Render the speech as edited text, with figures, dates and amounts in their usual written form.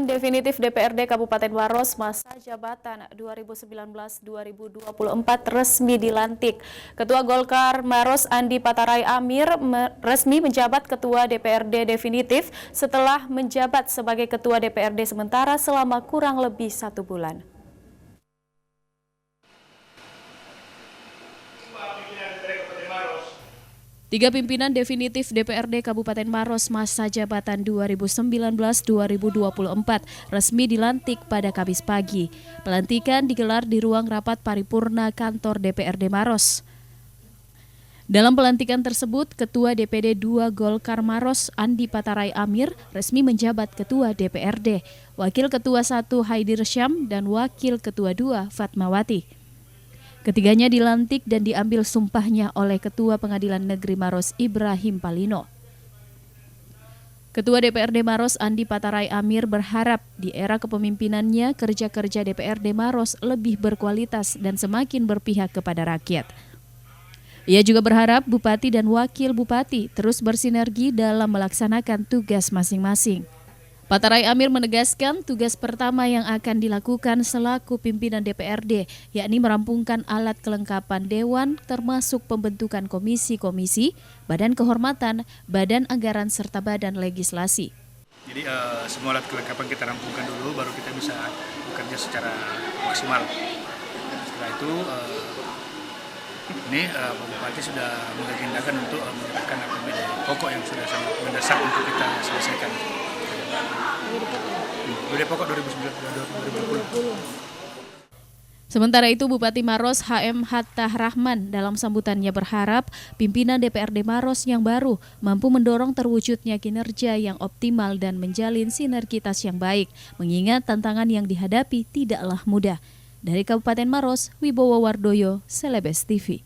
Definitif DPRD Kabupaten Maros masa jabatan 2019-2024 resmi dilantik. Ketua Golkar Maros Andi Patarai Amir resmi menjabat Ketua DPRD definitif setelah menjabat sebagai Ketua DPRD sementara selama kurang lebih 1 bulan. Tiga pimpinan definitif DPRD Kabupaten Maros masa jabatan 2019-2024 resmi dilantik pada Kamis pagi. Pelantikan digelar di ruang rapat paripurna kantor DPRD Maros. Dalam pelantikan tersebut, Ketua DPD 2 Golkar Maros Andi Patarai Amir resmi menjabat Ketua DPRD, Wakil Ketua 1 Haidir Syam dan Wakil Ketua 2 Fatmawati. Ketiganya dilantik dan diambil sumpahnya oleh Ketua Pengadilan Negeri Maros Ibrahim Palino. Ketua DPRD Maros Andi Patarai Amir berharap di era kepemimpinannya kerja-kerja DPRD Maros lebih berkualitas dan semakin berpihak kepada rakyat. Ia juga berharap Bupati dan Wakil Bupati terus bersinergi dalam melaksanakan tugas masing-masing. Patarai Amir menegaskan tugas pertama yang akan dilakukan selaku pimpinan DPRD, yakni merampungkan alat kelengkapan Dewan termasuk pembentukan komisi-komisi, badan kehormatan, badan anggaran serta badan legislasi. Jadi semua alat kelengkapan kita rampungkan dulu, baru kita bisa bekerja secara maksimal. Setelah itu, ini Pak Bupati sudah mengagendakan untuk menyerahkan APBD pokok yang sudah sangat mendesak untuk kita selesaikan. BPD pokok 2020. Sementara itu Bupati Maros HM Hatta Rahman dalam sambutannya berharap pimpinan DPRD Maros yang baru mampu mendorong terwujudnya kinerja yang optimal dan menjalin sinergitas yang baik, mengingat tantangan yang dihadapi tidaklah mudah. Dari Kabupaten Maros, Wibowo Wardoyo, Celebes TV.